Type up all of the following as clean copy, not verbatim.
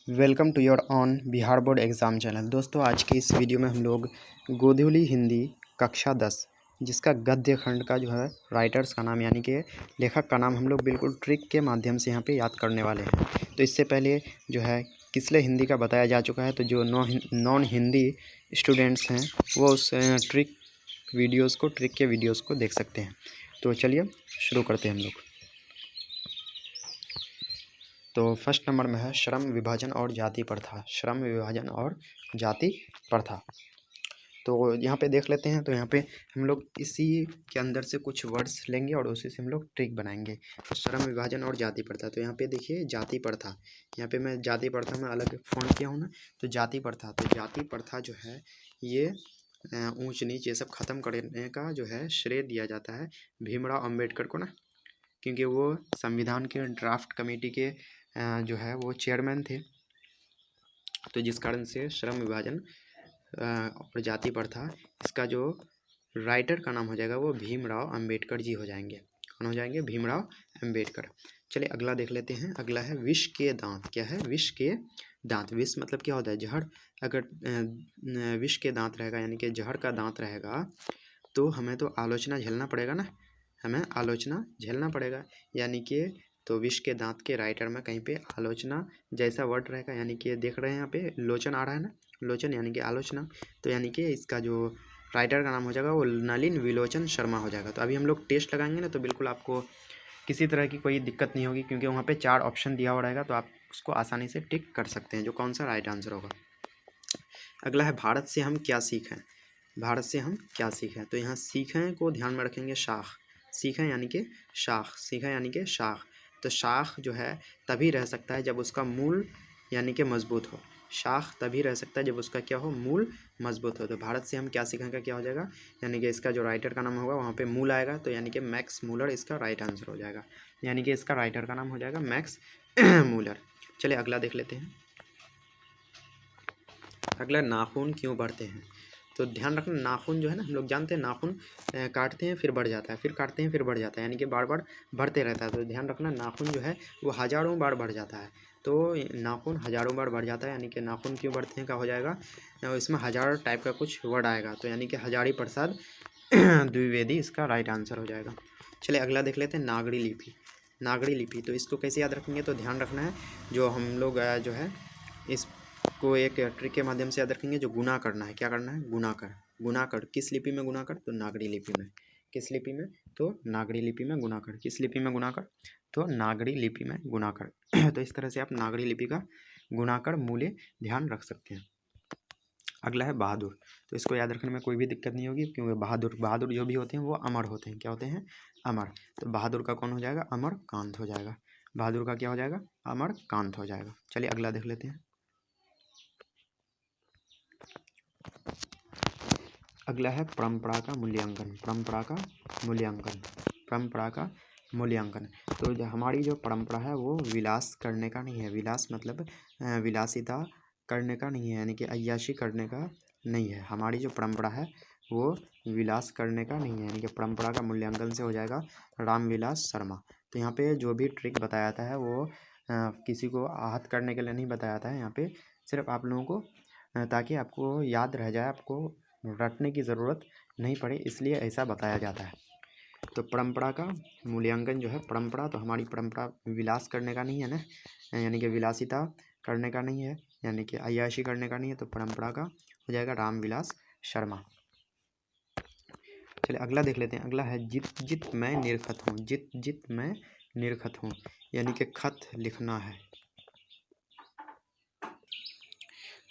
Welcome to your own Bihar board exam channel. दोस्तों, आज की इस वीडियो में हम लोग गोधुली हिंदी कक्षा 10 जिसका गद्य खंड का जो है राइटर्स का नाम यानी कि लेखक का नाम हम लोग बिल्कुल ट्रिक के माध्यम से यहाँ पे याद करने वाले हैं। तो इससे पहले जो है किसले हिंदी का बताया जा चुका है, तो जो नॉन हिंदी स्टूडेंट्स हैं वो उस ट्रिक के वीडियोज़ को देख सकते हैं। तो चलिए शुरू करते हैं हम लोग। तो फर्स्ट नंबर में है श्रम विभाजन और जाति प्रथा। श्रम विभाजन और जाति प्रथा, तो यहाँ पे देख लेते हैं। तो यहाँ पे हम लोग इसी के अंदर से कुछ वर्ड्स लेंगे और उसी से हम लोग ट्रिक बनाएंगे। तो श्रम विभाजन और जाति प्रथा, तो यहाँ पे देखिए जाति प्रथा, यहाँ पे मैं जाति प्रथा में अलग फ़ॉन्ट किया हूँ ना, तो जाति प्रथा। तो जाति प्रथा जो है ये ऊंच नीच ये सब ख़त्म करने का जो है श्रेय दिया जाता है भीमराव अम्बेडकर को ना, क्योंकि वो संविधान के ड्राफ्ट कमेटी के जो है वो चेयरमैन थे। तो जिस कारण से श्रम विभाजन और जाति प्रथा, इसका जो राइटर का नाम हो जाएगा वो भीमराव अम्बेडकर जी हो जाएंगे। कौन हो जाएंगे? भीमराव अम्बेडकर। चलिए अगला देख लेते हैं। अगला है विष के दांत। क्या है? विष के दांत। विष मतलब क्या होता है? जहर। अगर विष के दांत रहेगा यानी कि जहर का दांत रहेगा तो हमें तो आलोचना झेलना पड़ेगा ना, हमें आलोचना झेलना पड़ेगा। यानी कि तो विष के दांत के राइटर में कहीं पे आलोचना जैसा वर्ड रहेगा, यानी कि देख रहे हैं यहाँ पे लोचन आ रहा है ना, लोचन यानी कि आलोचना। तो यानी कि इसका जो राइटर का नाम हो जाएगा वो नलिन विलोचन शर्मा हो जाएगा। तो अभी हम लोग टेस्ट लगाएंगे ना, तो बिल्कुल आपको किसी तरह की कोई दिक्कत नहीं होगी, क्योंकि वहाँ पे 4 ऑप्शन दिया हुआ रहेगा, तो आप उसको आसानी से टिक कर सकते हैं जो कौन सा राइट आंसर होगा। अगला है भारत से हम क्या सीखें। भारत से हम क्या सीखें, तो यहाँ सीखें को ध्यान में रखेंगे शाख। सीखें यानी कि शाख, सीखें यानी कि शाख। तो शाख जो है तभी रह सकता है जब उसका मूल यानी कि मजबूत हो। शाख तभी रह सकता है जब उसका क्या हो? मूल मजबूत हो। तो भारत से हम क्या सीखें का क्या हो जाएगा? यानी कि इसका जो राइटर का नाम होगा वहाँ पे मूल आएगा, तो यानी कि मैक्स मूलर इसका राइट आंसर हो जाएगा। यानी कि इसका राइटर का नाम हो जाएगा मैक्स मूलर। चलिए अगला देख लेते हैं। अगला, नाखून क्यों बढ़ते हैं। तो ध्यान रखना, नाखून जो है ना, हम लोग जानते हैं नाखून काटते हैं फिर बढ़ जाता है, फिर काटते हैं फिर बढ़ जाता है, यानी कि बार बार बढ़ते रहता है। तो ध्यान रखना, नाखून जो है वो हज़ारों बार बढ़ जाता है। तो नाखून हज़ारों बार बढ़ जाता है, यानी कि नाखून क्यों बढ़ते हैं का हो जाएगा, इसमें हज़ार टाइप का कुछ वर्ड आएगा, तो यानी कि हजारी प्रसाद द्विवेदी इसका राइट आंसर हो जाएगा। चलिए अगला देख लेते हैं। नागरी लिपि। नागरी लिपि, तो इसको कैसे याद रखेंगे, तो ध्यान रखना है जो हम लोग जो है इस को एक ट्रिक के माध्यम से याद रखेंगे। जो गुना करना है, क्या करना है? गुना कर। गुना कर किस लिपि में? गुना कर तो नागरी लिपि में। किस लिपि में? तो नागरी लिपि में गुना कर। किस लिपि में गुना कर? तो नागरी लिपि में गुना कर। तो इस तरह से आप नागरी लिपि का गुना कर मूल्य ध्यान रख सकते हैं। अगला है बहादुर। तो इसको याद रखने में कोई भी दिक्कत नहीं होगी, क्योंकि बहादुर जो भी होते हैं वो अमर होते हैं। क्या होते हैं? अमर। तो बहादुर का कौन हो जाएगा? अमरकांत हो जाएगा। बहादुर का क्या हो जाएगा? अमरकांत हो जाएगा। चलिए अगला देख लेते हैं। अगला है परंपरा का मूल्यांकन। परंपरा का मूल्यांकन। परंपरा का मूल्यांकन, तो जो हमारी जो परंपरा है वो विलास करने का नहीं है। विलास मतलब विलासिता करने का नहीं है, यानी कि अय्याशी करने का नहीं है। हमारी जो परंपरा है वो विलास करने का नहीं है, यानी कि परंपरा का मूल्यांकन से हो जाएगा रामविलास शर्मा। तो यहाँ पे जो भी ट्रिक बताया जाता है वो किसी को आहत करने के लिए नहीं बताया जाता है। यहाँ पे सिर्फ आप लोगों को ताकि आपको याद रह जाए, आपको रटने की ज़रूरत नहीं पड़े, इसलिए ऐसा बताया जाता है। तो परंपरा का मूल्यांकन जो है, परंपरा तो हमारी परंपरा विलास करने का नहीं है ना, यानी कि विलासिता करने का नहीं है, यानी कि अय्याशी करने का नहीं है। तो परंपरा का हो जाएगा रामविलास शर्मा। चलिए अगला देख लेते हैं। अगला है जित जित मैं निरखत हूँ। जित जित मैं निरखत हूँ, यानी कि खत लिखना है।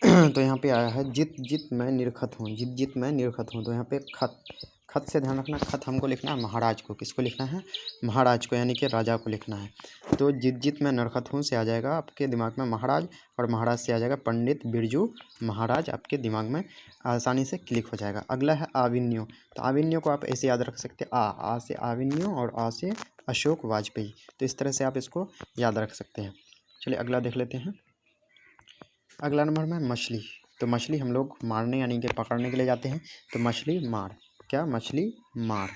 तो यहाँ पे आया है जित जित मैं निरखत हूँ। जित जित मैं निरखत हूँ, तो यहाँ पे खत। खत से ध्यान रखना, खत हमको लिखना है महाराज को। किसको लिखना है? महाराज को, यानी कि राजा को लिखना है। तो जित जित मैं निरखत हूँ से आ जाएगा आपके दिमाग में महाराज, और महाराज से आ जाएगा पंडित बिरजू महाराज, आपके दिमाग में आसानी से क्लिक हो जाएगा। अगला है आविन्यो। तो आविन्यो को आप ऐसे याद रख सकते हैं, आ से आविन्यो और आ से अशोक वाजपेयी। तो इस तरह से आप इसको याद रख सकते हैं। चलिए अगला देख लेते हैं। अगला नंबर में मछली। तो मछली हम लोग मारने यानी कि पकड़ने के लिए जाते हैं, तो मछली मार। क्या? मछली मार।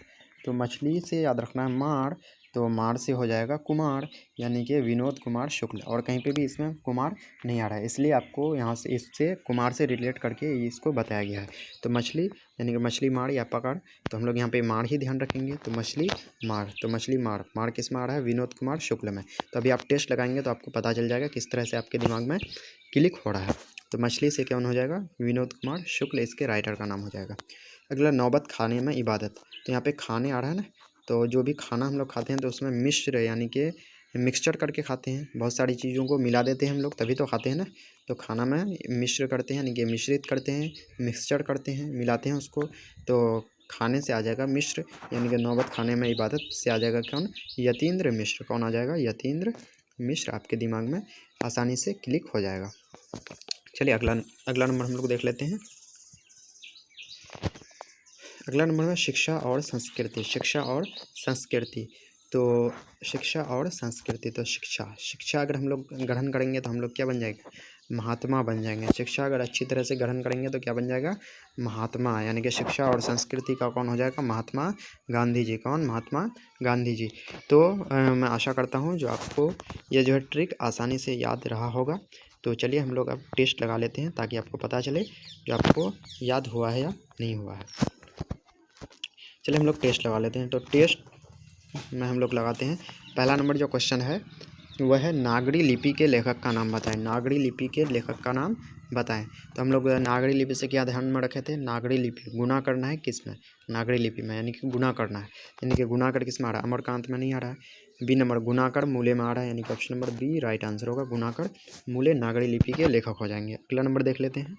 तो मछली से याद रखना है मार, तो मार से हो जाएगा कुमार, यानी कि विनोद कुमार शुक्ल। और कहीं पे भी इसमें कुमार नहीं आ रहा है, इसलिए आपको यहाँ से इससे कुमार से रिलेट करके इसको बताया गया है। तो मछली यानी कि मछली मार या पकड़, तो हम लोग यहाँ पे मार ही ध्यान रखेंगे। तो मछली मार, तो मछली मार, मार किस में आ रहा है? विनोद कुमार शुक्ल में। तो अभी आप टेस्ट लगाएंगे तो आपको पता चल जाएगा किस तरह से आपके दिमाग में क्लिक हो रहा है। तो मछली से कौन हो जाएगा? विनोद कुमार शुक्ल इसके राइटर का नाम हो जाएगा। अगला नौबत खाने में इबादत। तो यहाँ पे खाने आ रहा है ना, तो जो भी खाना हम लोग खाते हैं तो उसमें मिश्र यानी कि मिक्सचर करके खाते हैं, बहुत सारी चीज़ों को मिला देते हैं हम लोग, तभी तो खाते हैं ना। तो खाना में मिश्र करते हैं यानी कि मिश्रित करते हैं, मिक्सचर करते हैं, मिलाते हैं उसको। तो खाने से आ जाएगा मिश्र, यानी कि नौबत खाने में इबादत से आ जाएगा कौन? यतीन्द्र मिश्र। कौन आ जाएगा? यतीन्द्र मिश्र आपके दिमाग में आसानी से क्लिक हो जाएगा। चलिए अगला नंबर हम लोग देख लेते हैं। अगला नंबर में शिक्षा और संस्कृति। शिक्षा और संस्कृति, तो शिक्षा और संस्कृति, तो शिक्षा अगर हम लोग ग्रहण करेंगे तो हम लोग क्या बन जाएंगे? महात्मा बन जाएंगे। शिक्षा अगर अच्छी तरह से ग्रहण करेंगे तो क्या बन जाएगा? महात्मा, यानी कि शिक्षा और संस्कृति का कौन हो जाएगा? महात्मा गांधी जी। कौन? महात्मा गांधी जी। तो मैं आशा करता हूँ जो आपको ये जो है ट्रिक आसानी से याद रहा होगा। तो चलिए हम लोग अब टेस्ट लगा लेते हैं ताकि आपको पता चले जो आपको याद हुआ है या नहीं हुआ है। चलिए हम लोग टेस्ट लगा लेते हैं। तो टेस्ट में हम लोग लगाते हैं। पहला नंबर जो क्वेश्चन है वह है नागरी लिपि के लेखक का नाम बताएं। नागरी लिपि के लेखक का नाम बताएं। तो हम लोग नागरी लिपि से क्या ध्यान में रखे थे? नागरी लिपि गुना करना है किस में? नागरी लिपि में, यानी कि गुना करना है। यानी कि गुनाकर किस में आ रहा है? अमरकांत में नहीं आ रहा है। बी नंबर गुनाकर मूले में आ रहा है, यानी कि option number B right answer होगा। गुनाकर मूले नागरी लिपि के लेखक हो जाएंगे। अगला नंबर देख लेते हैं।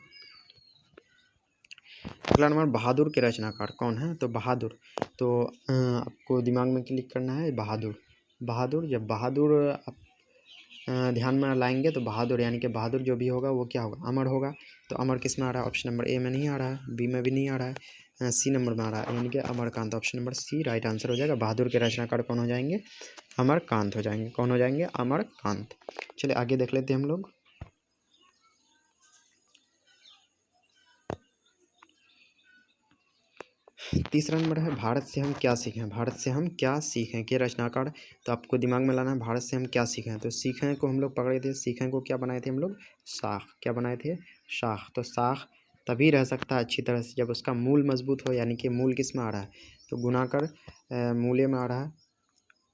अगला नंबर बहादुर के रचनाकार कौन है? तो बहादुर, तो आपको दिमाग में क्लिक करना है बहादुर। बहादुर, जब बहादुर आप ध्यान में लाएंगे तो बहादुर यानी कि बहादुर जो भी होगा वो क्या होगा? अमर होगा। तो अमर किस में आ रहा है? ऑप्शन नंबर ए में नहीं आ रहा है, बी में भी नहीं आ रहा है, सी नंबर में आ रहा है, यानी कि Amarkant. Option number C right answer हो जाएगा। बहादुर के रचनाकार कौन हो जाएंगे? अमरकांत हो जाएंगे। कौन हो जाएंगे? अमरकांत। चलिए आगे देख लेते हैं हम लोग। तीसरा नंबर है भारत से हम क्या सीखें। भारत से हम क्या सीखें के रचनाकार, तो आपको दिमाग में लाना है भारत से हम क्या सीखें। तो सीखें को हम लोग पकड़े थे, सीखें को क्या बनाए थे हम लोग? शाख। क्या बनाए थे? शाख। तो शाख तभी रह सकता है अच्छी तरह से जब उसका मूल मजबूत हो, यानी कि मूल किस में आ रहा है? तो गुनाकर मूले में आ रहा है।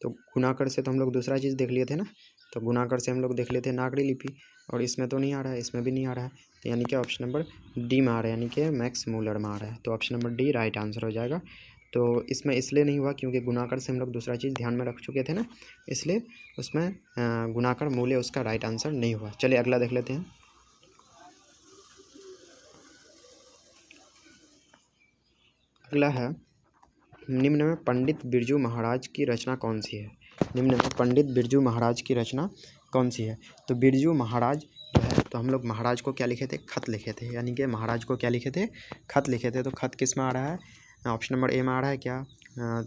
तो गुनाकर से तो हम लोग दूसरा चीज़ देख लिए थे ना, तो गुनाकर से हम लोग देख लेते हैं नागरी लिपि, और इसमें तो नहीं आ रहा है, इसमें भी नहीं आ रहा है। तो यानी कि ऑप्शन नंबर डी में आ रहा है, यानी कि मैक्स मूलर में आ रहा है। तो option number D right answer हो जाएगा। तो इसमें इसलिए नहीं हुआ क्योंकि गुनाकर से हम लोग दूसरा चीज़ ध्यान में रख चुके थे ना, इसलिए उसमें गुनाकर मूल्य उसका राइट आंसर नहीं हुआ। चलिए अगला देख लेते हैं। अगला है निम्न में पंडित बिरजू महाराज की रचना कौन सी है? निम्न में पंडित बिरजू महाराज की रचना कौन सी है? तो बिरजू महाराज जो है, तो हम लोग महाराज को क्या लिखे थे? खत लिखे थे, यानी कि महाराज को क्या लिखे थे? खत लिखे थे। तो खत किस में आ रहा है? ऑप्शन नंबर ए में आ रहा है क्या?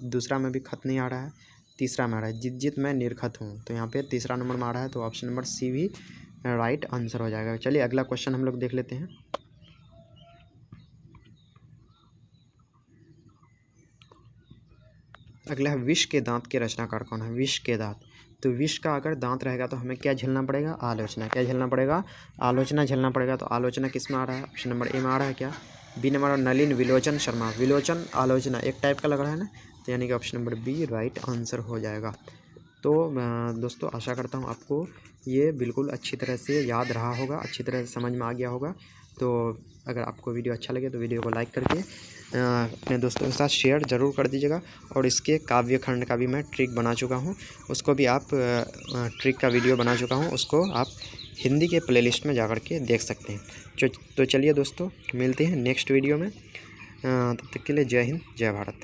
दूसरा में भी खत नहीं आ रहा है, तीसरा में आ रहा है जित जित मैं निर्खत हूँ। तो यहाँ पे तीसरा नंबर में आ रहा है, तो ऑप्शन नंबर सी भी राइट आंसर हो जाएगा। चलिए अगला क्वेश्चन हम लोग देख लेते हैं। अगला है विष के दांत के रचनाकार कौन है? विष के दांत, तो विष का अगर दांत रहेगा तो हमें क्या झेलना पड़ेगा? आलोचना। क्या झेलना पड़ेगा? आलोचना झेलना पड़ेगा। तो आलोचना किस में आ रहा है? ऑप्शन नंबर ए में आ रहा है क्या? B number Nalin विलोचन Sharma. विलोचन आलोचना एक टाइप का लग रहा है ना, तो यानी कि option number B right answer हो जाएगा। तो दोस्तों आशा करता हूँ आपको ये बिल्कुल अच्छी तरह से याद रहा होगा, अच्छी तरह से समझ में आ गया होगा। तो अगर आपको वीडियो अच्छा लगे तो वीडियो को लाइक करके अपने दोस्तों के साथ शेयर ज़रूर कर दीजिएगा। और इसके काव्य खंड का भी मैं ट्रिक बना चुका हूँ, उसको भी आप ट्रिक का वीडियो बना चुका हूँ, उसको आप हिंदी के प्लेलिस्ट में जाकर के देख सकते हैं। तो चलिए दोस्तों मिलते हैं नेक्स्ट वीडियो में, तब तक के लिए जय हिंद जय भारत।